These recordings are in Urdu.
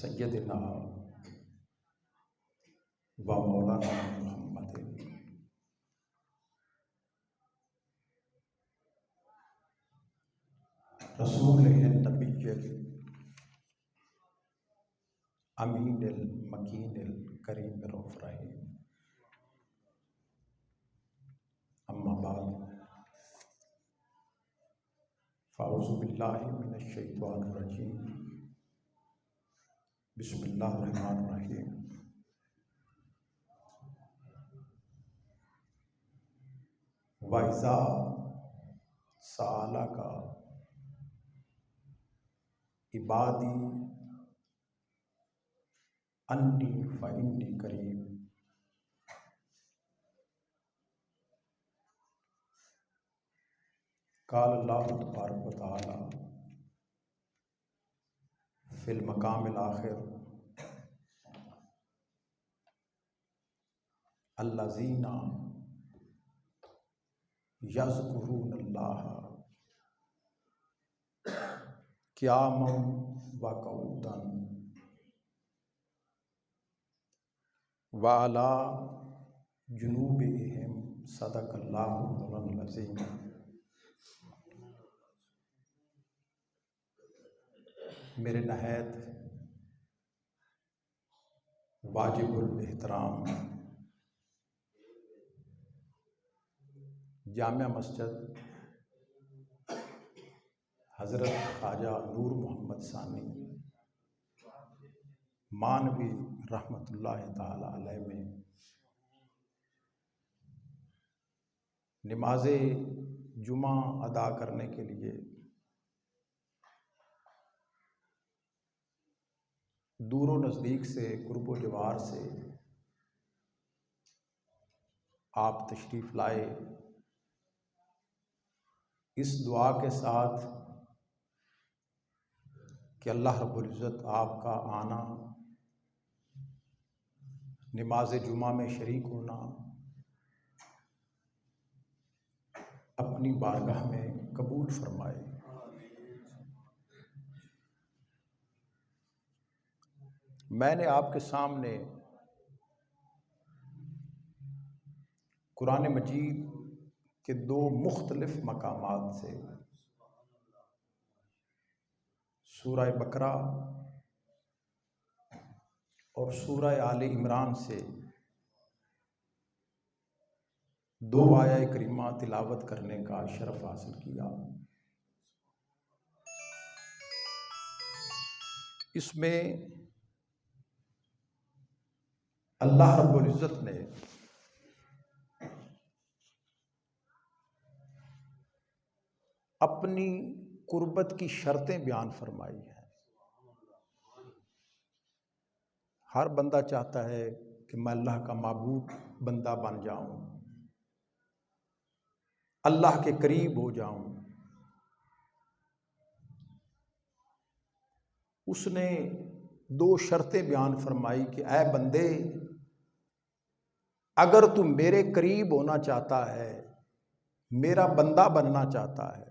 سیدنا و مولانا محمد رسول النبی امین المکین الکریم رؤوف رحیم، اما بعد فاعوذ باللہ من الشیطان الرجیم، بسم اللہ الرحمن الرحیم۔ وَإِذَا سَأَلَكَ عِبَادِي أَنِّي فَإِنِّي قَرِيبٌ۔ قال اللہ تبارک و تعالی فی المقام الآخر الذین یذکرون اللہ قیاما وقعودا وعلی جنوبہم، صدق اللہ مولانا العظیم۔ میرے نہایت واجب الاحترام جامع مسجد حضرت خواجہ نور محمد ثانی مانوی رحمۃ اللہ تعالی علیہ میں نماز جمعہ ادا کرنے کے لیے دور و نزدیک سے، قرب و جوار سے آپ تشریف لائے، اس دعا کے ساتھ کہ اللہ رب العزت آپ کا آنا، نماز جمعہ میں شریک ہونا اپنی بارگاہ میں قبول فرمائے۔ میں نے آپ کے سامنے قرآن مجید کے دو مختلف مقامات سے، سورہ بقرہ اور سورہ آل عمران سے دو آیہ کریمہ تلاوت کرنے کا شرف حاصل کیا۔ اس میں اللہ رب العزت نے اپنی قربت کی شرطیں بیان فرمائی ہیں۔ ہر بندہ چاہتا ہے کہ میں اللہ کا محبوب بندہ بن جاؤں، اللہ کے قریب ہو جاؤں۔ اس نے دو شرطیں بیان فرمائی کہ اے بندے، اگر تم میرے قریب ہونا چاہتا ہے، میرا بندہ بننا چاہتا ہے،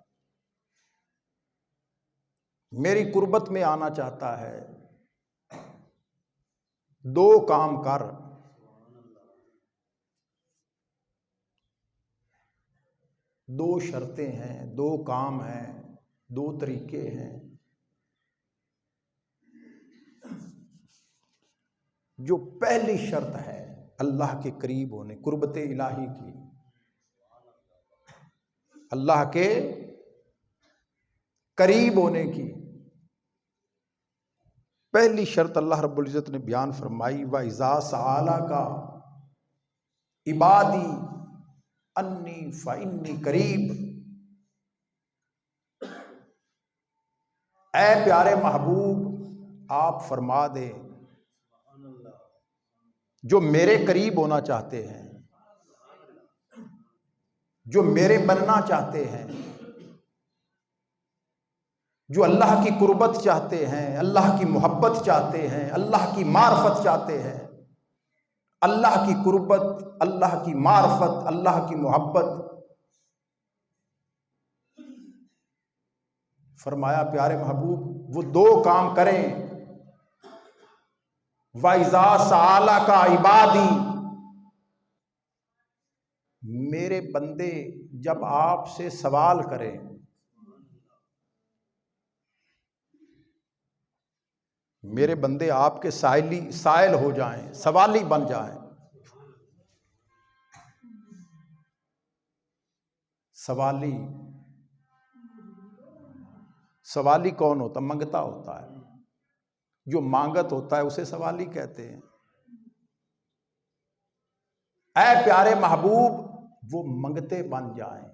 میری قربت میں آنا چاہتا ہے، دو کام کر۔ دو شرطیں ہیں، دو کام ہیں، دو طریقے ہیں جو پہلی شرط ہے اللہ کے قریب ہونے، قربت الہی کی، اللہ کے قریب ہونے کی پہلی شرط اللہ رب العزت نے بیان فرمائی، وَإِذَا سَأَلَكَ عِبَادِي أَنِّي فَإِنِّي قَرِيبٌ۔ اے پیارے محبوب، آپ فرما دیں جو میرے قریب ہونا چاہتے ہیں، جو میرے بننا چاہتے ہیں، جو اللہ کی قربت چاہتے ہیں، اللہ کی محبت چاہتے ہیں، اللہ کی معرفت چاہتے ہیں، اللہ کی قربت، اللہ کی معرفت، اللہ کی محبت، فرمایا پیارے محبوب وہ دو کام کریں وَإِذَا سَأَلَكَ عِبَادِي، میرے بندے جب آپ سے سوال کریں، میرے بندے آپ کے سائل ہو جائیں، سوالی بن جائیں. سوالی کون ہوتا؟ منگتا ہوتا ہے. جو مانگت ہوتا ہے اسے سوالی کہتے ہیں. اے پیارے محبوب، وہ منگتے بن جائیں،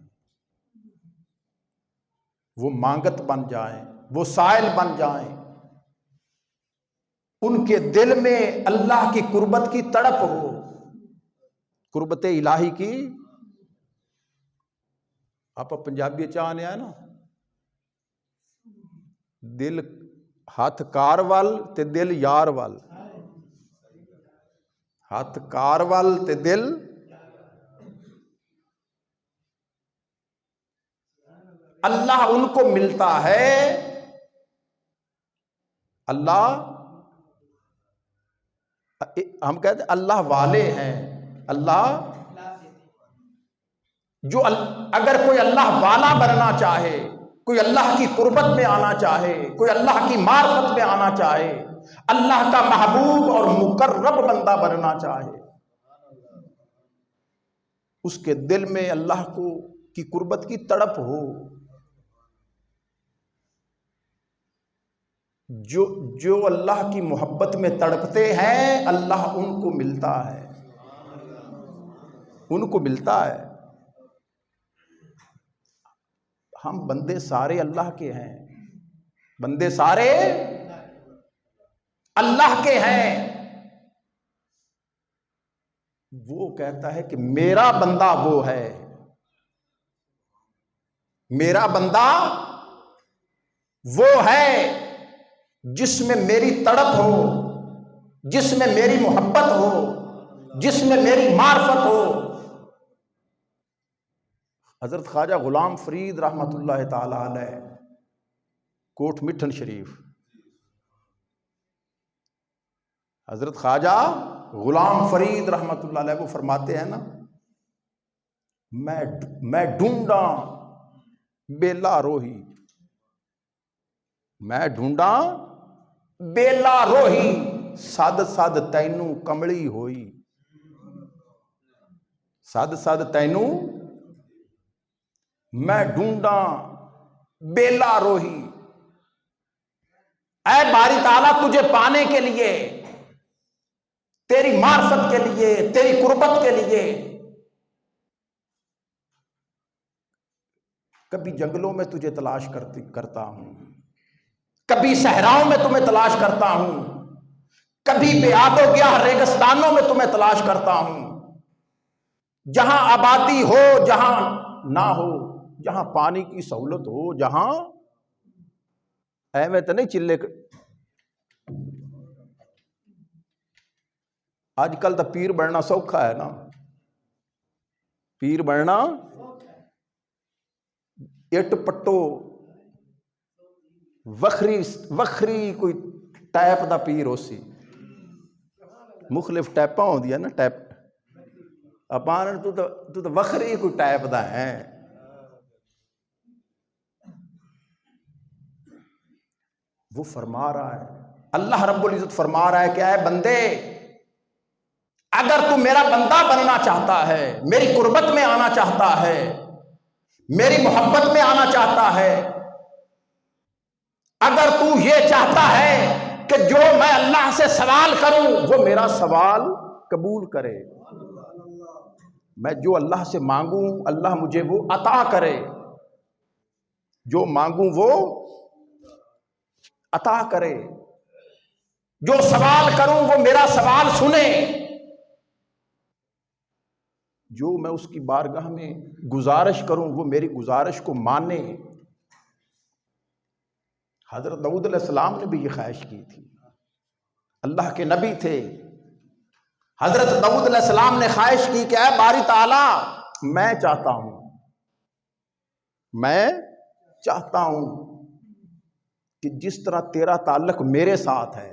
وہ مانگت بن جائیں، وہ سائل بن جائیں. ان کے دل میں اللہ کی قربت کی تڑپ ہو، قربت الہی کی. آپ پنجابی چاہنے آئے نا، دل ہاتھ کار وال تے دل یار وال، ہاتھ کار وال تے دل. اللہ ان کو ملتا ہے، اللہ، ہم کہتے ہیں اللہ والے ہیں. اللہ جو اگر کوئی اللہ والا بننا چاہے، کوئی اللہ کی قربت میں آنا چاہے، کوئی اللہ کی معرفت میں آنا چاہے، اللہ کا محبوب اور مقرب بندہ بننا چاہے، اس کے دل میں اللہ کی قربت کی تڑپ ہو. جو اللہ کی محبت میں تڑپتے ہیں، اللہ ان کو ملتا ہے، ان کو ملتا ہے. ہم بندے سارے اللہ کے ہیں، بندے سارے اللہ کے ہیں. وہ کہتا ہے کہ میرا بندہ وہ ہے، میرا بندہ وہ ہے جس میں میری تڑپ ہو، جس میں میری محبت ہو، جس میں میری معرفت ہو. حضرت خواجہ غلام فرید رحمۃ اللہ تعالی علیہ، کوٹ مٹھن شریف، حضرت خواجہ غلام فرید رحمۃ اللہ علیہ وہ فرماتے ہیں نا، میں ڈھونڈا بیلا روہی، میں ڈھونڈا بیلا روہی، سد سد تینوں کملی ہوئی. سد سد تینوں میں ڈھونڈا بیلا روہی. اے باری تعالیٰ، تجھے پانے کے لیے، تیری معرفت کے لیے، تیری قربت کے لیے، کبھی جنگلوں میں تجھے تلاش کرتا ہوں، کبھی صحراؤں میں تمہیں تلاش کرتا ہوں، کبھی بے آب و گیاہ ریگستانوں میں تمہیں تلاش کرتا ہوں. جہاں آبادی ہو، جہاں نہ ہو، جہاں پانی کی سہولت ہو، جہاں ایویں تو نہیں چلے. آج کل تو پیر بننا سوکھا ہے نا، پیر بننا اٹ پٹو وکھری کوئی ٹائپ دا پیر ہو سی. مختلف ٹائپاں ہوندی ہیں نا، ٹائپ اپان تو وکھری کوئی ٹائپ دا ہے. وہ فرما رہا ہے، اللہ رب العزت فرما رہا ہے کہ اے بندے، اگر تو میرا بندہ بننا چاہتا ہے، میری قربت میں آنا چاہتا ہے، میری محبت میں آنا چاہتا ہے، اگر تو یہ چاہتا ہے کہ جو میں اللہ سے سوال کروں وہ میرا سوال قبول کرے، میں جو اللہ سے مانگوں اللہ مجھے وہ عطا کرے، جو مانگوں وہ عطا کرے، جو سوال کروں وہ میرا سوال سنے، جو میں اس کی بارگاہ میں گزارش کروں وہ میری گزارش کو مانے. حضرت داؤد علیہ السلام نے بھی یہ خواہش کی تھی، اللہ کے نبی تھے. حضرت داؤد علیہ السلام نے خواہش کی کہ اے باری تعالی، میں چاہتا ہوں کہ جس طرح تیرا تعلق میرے ساتھ ہے،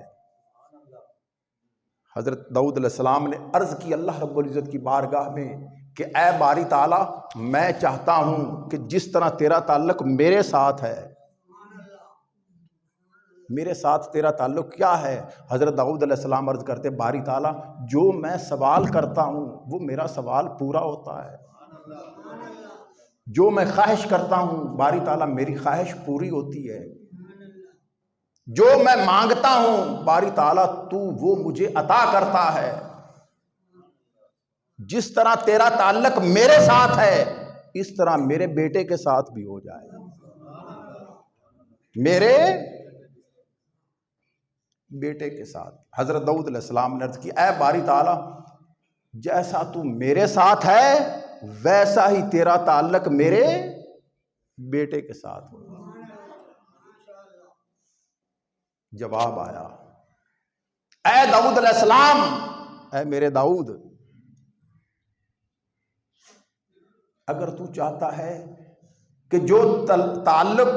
حضرت داؤد علیہ السلام نے عرض کی اللہ رب العزت کی بارگاہ میں کہ اے باری تعالیٰ، میں چاہتا ہوں کہ جس طرح تیرا تعلق میرے ساتھ ہے، میرے ساتھ تیرا تعلق کیا ہے؟ حضرت داؤد علیہ السلام عرض کرتے باری تعالیٰ، جو میں سوال کرتا ہوں وہ میرا سوال پورا ہوتا ہے، جو میں خواہش کرتا ہوں باری تعالیٰ میری خواہش پوری ہوتی ہے، جو میں مانگتا ہوں باری تعالیٰ تو وہ مجھے عطا کرتا ہے۔ جس طرح تیرا تعلق میرے ساتھ ہے اس طرح میرے بیٹے کے ساتھ بھی ہو جائے، میرے بیٹے کے ساتھ۔ حضرت داؤد علیہ السلام نے عرض کی اے باری تعالیٰ، جیسا تو میرے ساتھ ہے ویسا ہی تیرا تعلق میرے بیٹے کے ساتھ ہو۔ جواب آیا، اے داؤد علیہ السلام، اے میرے داؤد، اگر تو چاہتا ہے کہ جو تعلق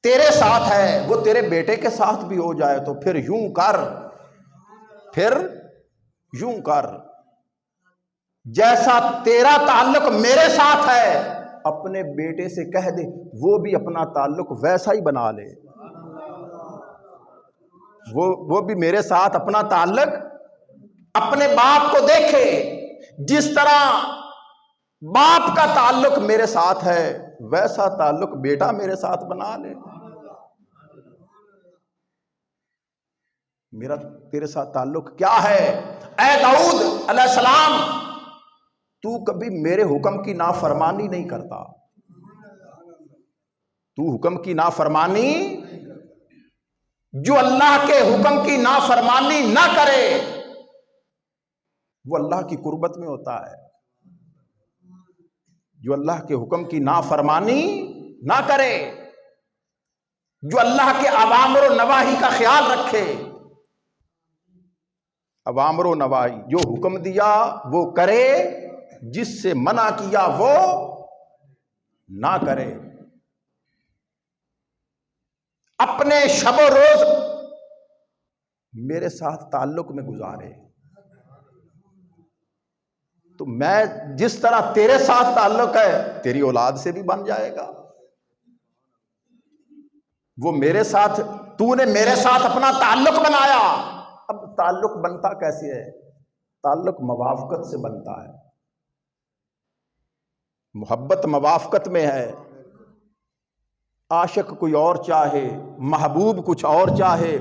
تیرے ساتھ ہے وہ تیرے بیٹے کے ساتھ بھی ہو جائے تو پھر یوں کر، جیسا تیرا تعلق میرے ساتھ ہے اپنے بیٹے سے کہہ دے وہ بھی اپنا تعلق ویسا ہی بنا لے، وہ بھی میرے ساتھ اپنا تعلق اپنے باپ کو دیکھے، جس طرح باپ کا تعلق میرے ساتھ ہے ویسا تعلق بیٹا میرے ساتھ بنا لے۔ میرا تیرے ساتھ تعلق کیا ہے؟ اے داؤد علیہ السلام، تو کبھی میرے حکم کی نافرمانی نہیں کرتا، تو حکم کی نافرمانی، جو اللہ کے حکم کی نافرمانی نہ کرے وہ اللہ کی قربت میں ہوتا ہے، جو اللہ کے حکم کی نافرمانی نہ کرے، جو اللہ کے اوامر و نواہی کا خیال رکھے، اوامر و نواہی، جو حکم دیا وہ کرے، جس سے منع کیا وہ نہ کرے، اپنے شب و روز میرے ساتھ تعلق میں گزارے، تو میں جس طرح تیرے ساتھ تعلق ہے تیری اولاد سے بھی بن جائے گا، وہ میرے ساتھ، تو نے میرے ساتھ اپنا تعلق بنایا۔ اب تعلق بنتا کیسے ہے؟ تعلق موافقت سے بنتا ہے، محبت موافقت میں ہے، عاشق کوئی اور چاہے، محبوب کچھ اور چاہے،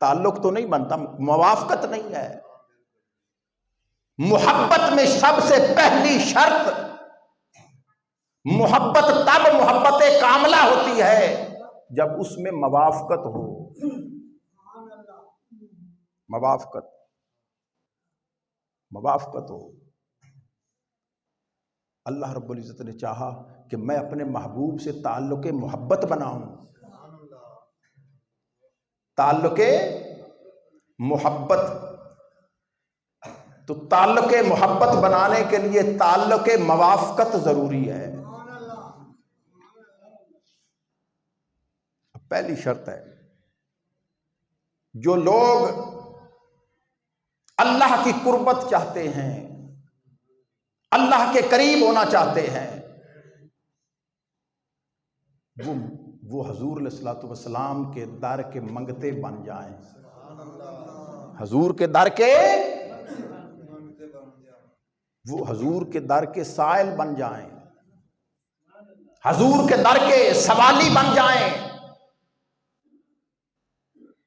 تعلق تو نہیں بنتا، موافقت نہیں ہے۔ محبت میں سب سے پہلی شرط، محبت تب محبت کاملہ ہوتی ہے جب اس میں موافقت ہو، موافقت ہو۔ اللہ رب العزت نے چاہا کہ میں اپنے محبوب سے تعلق محبت بناؤں، تعلق محبت، تو تعلق محبت بنانے کے لیے تعلق موافقت ضروری ہے۔ پہلی شرط ہے، جو لوگ اللہ کی قربت چاہتے ہیں، اللہ کے قریب ہونا چاہتے ہیں، وہ حضور علیہ الصلوۃ والسلام کے در کے منگتے بن جائیں، حضور کے در کے، وہ حضور کے در کے سائل بن جائیں، حضور کے در کے سوالی بن جائیں۔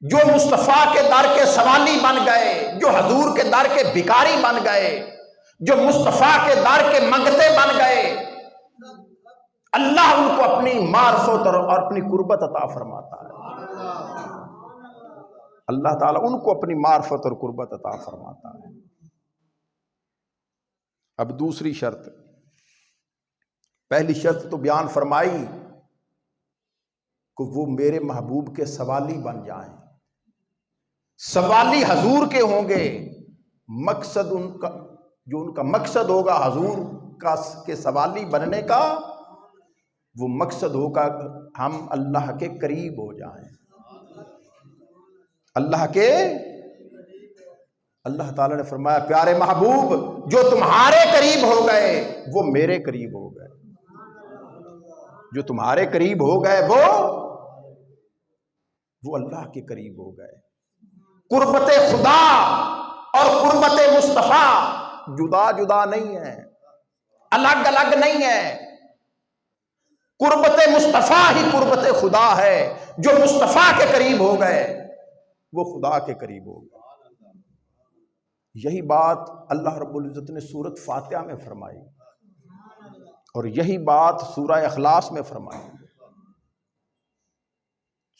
جو مصطفیٰ کے در کے سوالی بن گئے، جو حضور کے در کے بھکاری بن گئے، جو مصطفیٰ کے در کے منگتے بن گئے، اللہ ان کو اپنی معرفت اور اپنی قربت عطا فرماتا ہے، اللہ تعالیٰ ان کو اپنی معرفت اور قربت عطا فرماتا ہے۔ اب دوسری شرط، پہلی شرط تو بیان فرمائی کہ وہ میرے محبوب کے سوالی بن جائیں، سوالی حضور کے ہوں گے، مقصد ان کا، جو ان کا مقصد ہوگا حضور کا کے سوالی بننے کا، وہ مقصد ہوگا ہم اللہ کے قریب ہو جائیں، اللہ کے اللہ تعالیٰ نے فرمایا پیارے محبوب جو تمہارے قریب ہو گئے وہ میرے قریب ہو گئے، جو تمہارے قریب ہو گئے وہ اللہ کے قریب ہو گئے۔ قربت خدا اور قربت مصطفیٰ جدا جدا نہیں ہے، الگ الگ نہیں ہے۔ قربت مصطفیٰ ہی قربت خدا ہے، جو مصطفیٰ کے قریب ہو گئے وہ خدا کے قریب ہو گئے۔ یہی بات اللہ رب العزت نے سورۃ فاتحہ میں فرمائی، اور یہی بات سورہ اخلاص میں فرمائی۔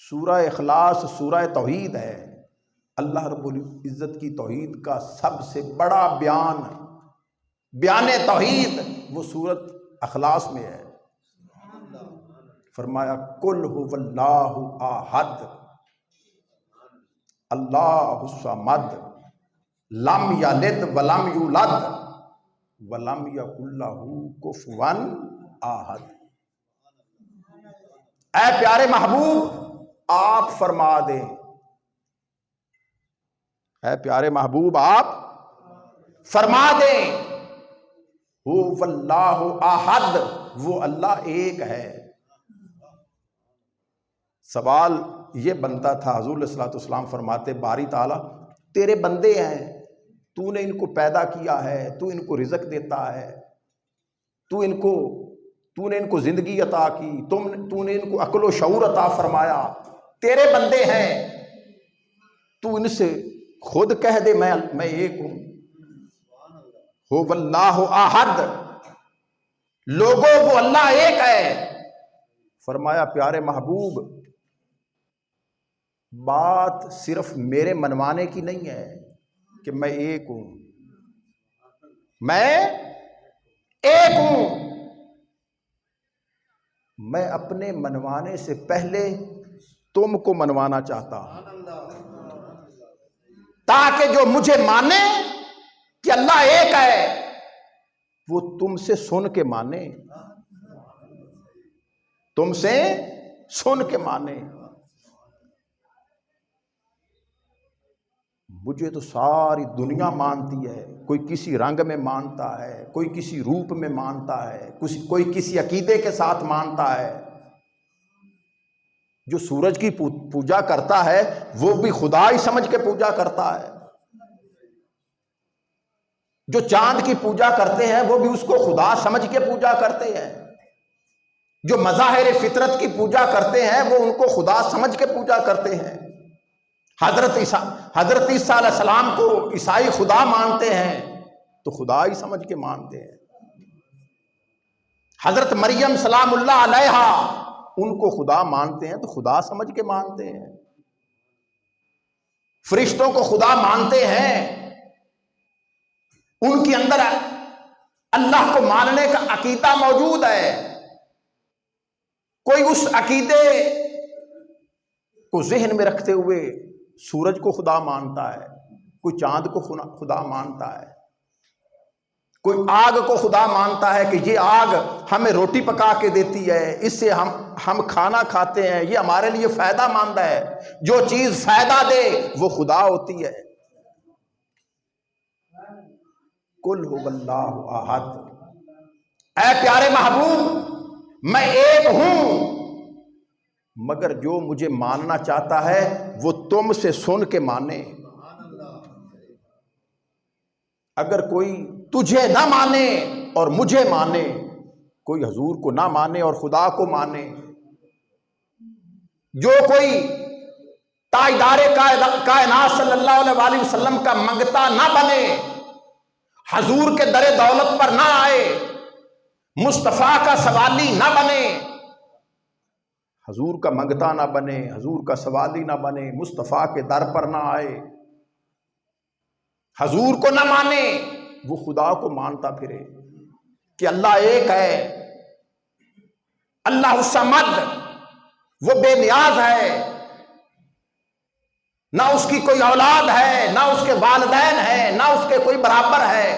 سورہ اخلاص سورہ توحید ہے، اللہ رب العزت کی توحید کا سب سے بڑا بیان توحید وہ سورۃ اخلاص میں ہے۔ فرمایا قل هو اللہ احد اللہ الصمد لم یلد ولم یولد ولم یکن لہ کفوا احد۔ اے پیارے محبوب آپ فرما دیں، اے پیارے محبوب آپ فرما دیں هو اللہ احد، وہ اللہ ایک ہے۔ سوال یہ بنتا تھا، حضور علیہ الصلوۃ والسلام فرماتے باری تعالیٰ تیرے بندے ہیں، تو نے ان کو پیدا کیا ہے، تو ان کو رزق دیتا ہے، تو نے ان کو زندگی عطا کی، تو نے ان کو عقل و شعور عطا فرمایا، تیرے بندے ہیں، تو ان سے خود کہہ دے میں ایک ہوں۔ هو اللہ احد، لوگوں وہ اللہ ایک ہے۔ فرمایا پیارے محبوب بات صرف میرے منوانے کی نہیں ہے کہ میں ایک ہوں، میں ایک ہوں، میں اپنے منوانے سے پہلے تم کو منوانا چاہتا ہوں، تاکہ جو مجھے مانے کہ اللہ ایک ہے وہ تم سے سن کے مانے، تم سے سن کے مانے۔ مجھے تو ساری دنیا مانتی ہے، کوئی کسی رنگ میں مانتا ہے، کوئی کسی روپ میں مانتا ہے، کوئی کسی عقیدے کے ساتھ مانتا ہے۔ جو سورج کی پوجا کرتا ہے وہ بھی خدا ہی سمجھ کے پوجا کرتا ہے، جو چاند کی پوجا کرتے ہیں وہ بھی اس کو خدا سمجھ کے پوجا کرتے ہیں، جو مظاہر فطرت کی پوجا کرتے ہیں وہ ان کو خدا سمجھ کے پوجا کرتے ہیں۔ حضرت عیسیٰ علیہ السلام کو عیسائی خدا مانتے ہیں تو خدا ہی سمجھ کے مانتے ہیں۔ حضرت مریم سلام اللہ علیہا ان کو خدا مانتے ہیں تو خدا سمجھ کے مانتے ہیں۔ فرشتوں کو خدا مانتے ہیں، ان کے اندر اللہ کو ماننے کا عقیدہ موجود ہے۔ کوئی اس عقیدے کو ذہن میں رکھتے ہوئے سورج کو خدا مانتا ہے، کوئی چاند کو خدا مانتا ہے، کوئی آگ کو خدا مانتا ہے کہ یہ آگ ہمیں روٹی پکا کے دیتی ہے، اس سے ہم کھانا کھاتے ہیں، یہ ہمارے لیے فائدہ مند ہے۔ جو چیز فائدہ دے وہ خدا ہوتی ہے۔ قل هو اللہ احد، اے پیارے محبوب میں ایک ہوں، مگر جو مجھے ماننا چاہتا ہے وہ تم سے سن کے مانے۔ اگر کوئی تجھے نہ مانے اور مجھے مانے، کوئی حضور کو نہ مانے اور خدا کو مانے، جو کوئی تاجدار کائنات صلی اللہ علیہ وسلم کا منگتا نہ بنے، حضور کے در دولت پر نہ آئے، مصطفیٰ کا سوالی نہ بنے، حضور کا منگتا نہ بنے، حضور کا سوالی نہ بنے، مصطفیٰ کے در پر نہ آئے، حضور کو نہ مانے، وہ خدا کو مانتا پھرے کہ اللہ ایک ہے، اللہ الصمد، وہ بے نیاز ہے، نہ اس کی کوئی اولاد ہے، نہ اس کے والدین ہیں، نہ اس کے کوئی برابر ہے۔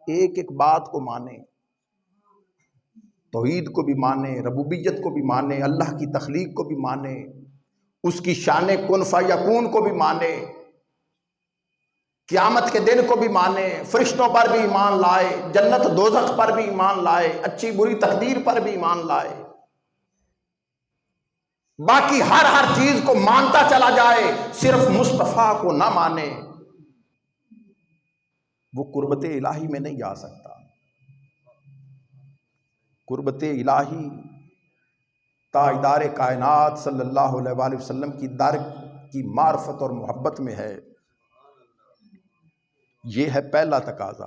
ایک ایک بات کو مانے، توحید کو بھی مانے، ربوبیت کو بھی مانے، اللہ کی تخلیق کو بھی مانے، اس کی شان کن فیکون کو بھی مانے قیامت کے دن کو بھی مانے، فرشتوں پر بھی ایمان لائے، جنت دوزخ پر بھی ایمان لائے، اچھی بری تقدیر پر بھی ایمان لائے، باقی ہر چیز کو مانتا چلا جائے، صرف مصطفیٰ کو نہ مانے، وہ قربت الہی میں نہیں جا سکتا۔ قربت الہی تاجدار کائنات صلی اللہ علیہ وآلہ وسلم کی در کی معرفت اور محبت میں ہے۔ یہ ہے پہلا تقاضا۔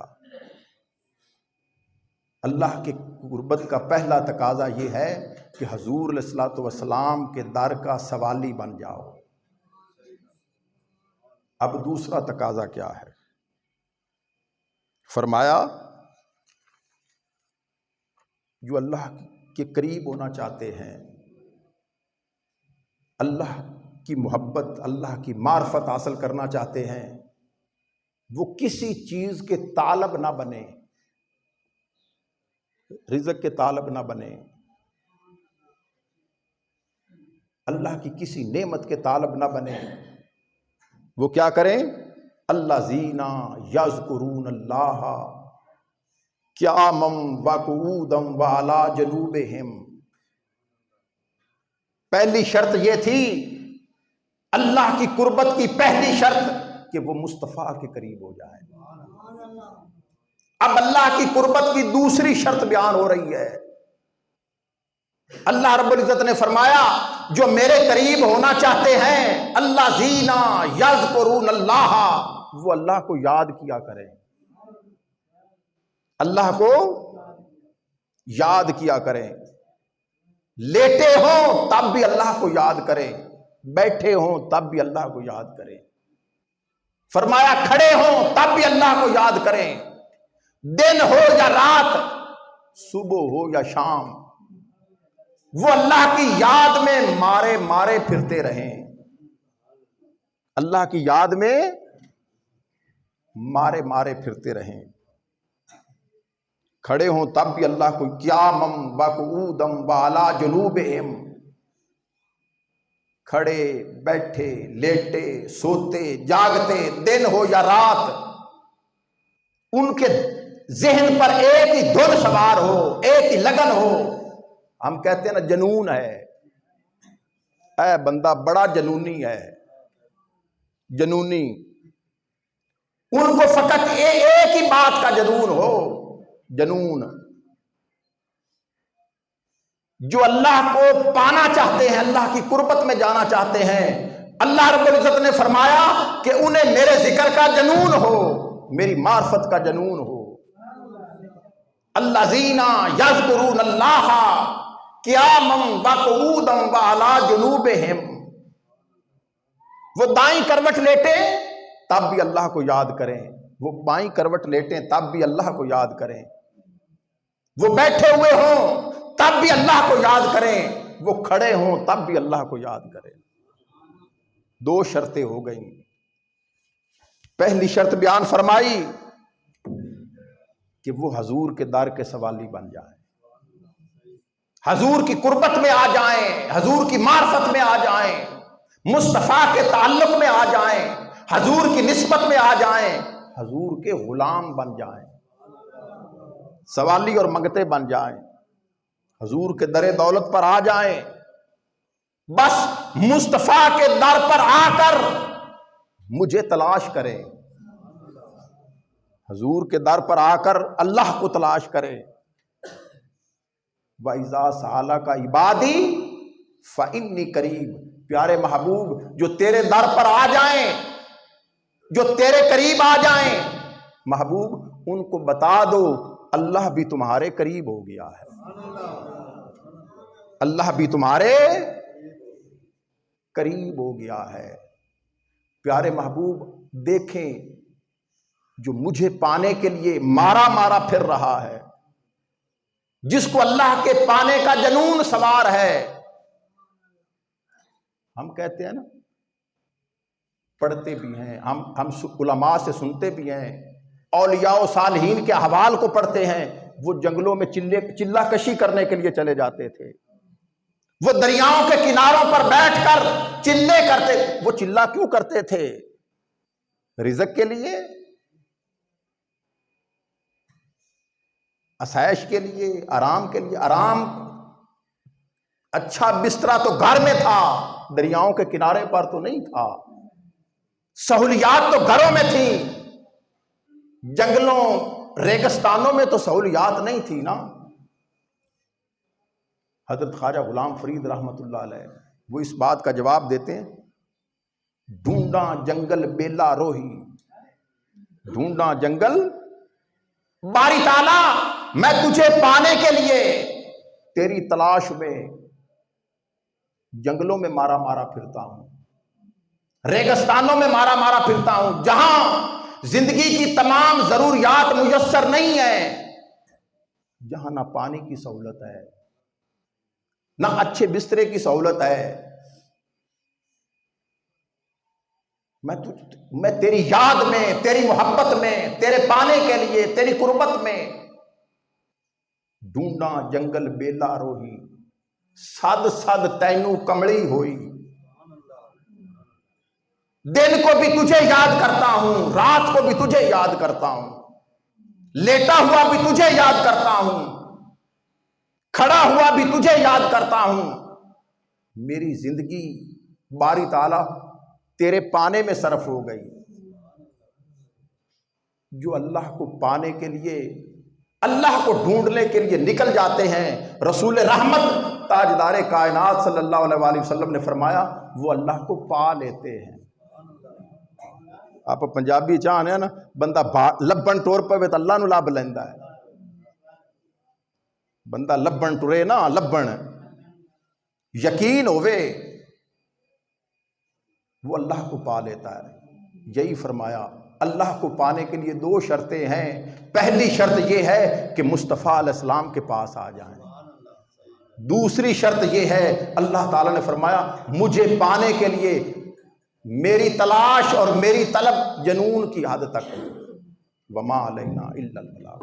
اللہ کے قربت کا پہلا تقاضا یہ ہے کہ حضور علیہ الصلوۃ والسلام کے در کا سوالی بن جاؤ۔ اب دوسرا تقاضا کیا ہے؟ فرمایا جو اللہ کے قریب ہونا چاہتے ہیں، اللہ کی محبت، اللہ کی معرفت حاصل کرنا چاہتے ہیں، وہ کسی چیز کے طالب نہ بنے، رزق کے طالب نہ بنے، اللہ کی کسی نعمت کے طالب نہ بنے۔ وہ کیا کریں؟ الذین یذکرون اللہ قیاما وقعودا وعلی جنوبہم۔ پہلی شرط یہ تھی، اللہ کی قربت کی پہلی شرط کہ وہ مصطفیٰ کے قریب ہو جائے۔ اب اللہ کی قربت کی دوسری شرط بیان ہو رہی ہے۔ اللہ رب العزت نے فرمایا جو میرے قریب ہونا چاہتے ہیں، الذین یذکرون اللہ، وہ اللہ کو یاد کیا کریں، اللہ کو یاد کیا کریں، لیٹے ہوں تب بھی اللہ کو یاد کریں، بیٹھے ہوں تب بھی اللہ کو یاد کریں، فرمایا کھڑے ہوں تب بھی اللہ کو یاد کریں، دن ہو یا رات، صبح ہو یا شام، وہ اللہ کی یاد میں مارے پھرتے رہیں، اللہ کی یاد میں مارے پھرتے رہیں، کھڑے ہوں تب بھی اللہ کو، قیاما وقعودا وعلی جنوبہم، کھڑے بیٹھے لیٹے سوتے جاگتے، دن ہو یا رات، ان کے ذہن پر ایک ہی دھن سوار ہو، ایک ہی لگن ہو۔ ہم کہتے ہیں نا جنون ہے، اے بندہ بڑا جنونی ہے، جنونی، ان کو فقط ایک ہی بات کا جنون ہو، جنون۔ جو اللہ کو پانا چاہتے ہیں، اللہ کی قربت میں جانا چاہتے ہیں، اللہ رب العزت نے فرمایا کہ انہیں میرے ذکر کا جنون ہو، میری معرفت کا جنون ہو۔ الذین یذکرون اللہ قیاما وقعودا وعلی جنوبہم، وہ دائیں کروٹ لیٹیں تب بھی اللہ کو یاد کریں، وہ بائیں کروٹ لیٹیں تب بھی اللہ کو یاد کریں، وہ بیٹھے ہوئے ہوں تب بھی اللہ کو یاد کریں، وہ کھڑے ہوں تب بھی اللہ کو یاد کریں۔ دو شرطیں ہو گئیں۔ پہلی شرط بیان فرمائی کہ وہ حضور کے در کے سوالی بن جائیں، حضور کی قربت میں آ جائیں، حضور کی معرفت میں آ جائیں، مصطفیٰ کے تعلق میں آ جائیں، حضور کی نسبت میں آ جائیں، حضور کے غلام بن جائیں، سوالی اور منگتے بن جائیں، حضور کے در دولت پر آ جائیں، بس مصطفیٰ کے در پر آ کر مجھے تلاش کریں، حضور کے در پر آ کر اللہ کو تلاش کریں۔ وَإِذَا سَأَلَكَ عِبَادِي فَإِنِّي قَرِيبٌ، پیارے محبوب جو تیرے در پر آ جائیں، جو تیرے قریب آ جائیں، محبوب ان کو بتا دو اللہ بھی تمہارے قریب ہو گیا ہے، اللہ بھی تمہارے قریب ہو گیا ہے۔ پیارے محبوب دیکھیں جو مجھے پانے کے لیے مارا پھر رہا ہے، جس کو اللہ کے پانے کا جنون سوار ہے۔ ہم کہتے ہیں نا، پڑھتے بھی ہیں ہم علماء سے سنتے بھی ہیں، اولیاء و صالحین کے احوال کو پڑھتے ہیں، وہ جنگلوں میں چلہ کشی کرنے کے لیے چلے جاتے تھے، وہ دریاؤں کے کناروں پر بیٹھ کر چلے کرتے، وہ چلہ کیوں کرتے تھے؟ رزق کے لیے؟ آسائش کے لیے، آرام کے لیے. آرام، اچھا بسترا تو گھر میں تھا، دریاؤں کے کنارے پر تو نہیں تھا. سہولیات تو گھروں میں تھیں، جنگلوں ریگستانوں میں تو سہولیات نہیں تھی نا. حضرت خواجہ غلام فرید رحمت اللہ علیہ وہ اس بات کا جواب دیتے ہیں، ڈھونڈا جنگل بیلا روہی، ڈھونڈا جنگل باری تعالیٰ، میں تجھے پانے کے لیے تیری تلاش میں جنگلوں میں مارا مارا پھرتا ہوں، ریگستانوں میں مارا مارا پھرتا ہوں، جہاں زندگی کی تمام ضروریات میسر نہیں ہیں، جہاں نہ پانی کی سہولت ہے، نہ اچھے بسترے کی سہولت ہے. میں تیری یاد میں، تیری محبت میں، تیرے پانے کے لیے، تیری قربت میں ڈھونڈا جنگل بیلا روہی، سد سد تینو کمڑی ہوئی. دن کو بھی تجھے یاد کرتا ہوں، رات کو بھی تجھے یاد کرتا ہوں، لیٹا ہوا بھی تجھے یاد کرتا ہوں، کھڑا ہوا بھی تجھے یاد کرتا ہوں. میری زندگی باری تعالیٰ تیرے پانے میں صرف ہو گئی. جو اللہ کو پانے کے لیے، اللہ کو ڈھونڈنے کے لیے نکل جاتے ہیں، رسول رحمت تاجدار کائنات صلی اللہ علیہ وآلہ وسلم نے فرمایا وہ اللہ کو پا لیتے ہیں. آپ پنجابی چاہنے ہیں نا، بندہ لبن ٹور پوے تو اللہ نو لب لیندا ہے. بندہ لبن ٹرے نا، لبن یقین ہوئے وہ اللہ کو پا لیتا ہے. یہی فرمایا اللہ کو پانے کے لیے 2 شرطیں ہیں. پہلی شرط یہ ہے کہ مصطفیٰ علیہ السلام کے پاس آ جائیں. دوسری شرط یہ ہے، اللہ تعالیٰ نے فرمایا مجھے پانے کے لیے میری تلاش اور میری طلب جنون کی حد تک. وما علینا الا البلاغ.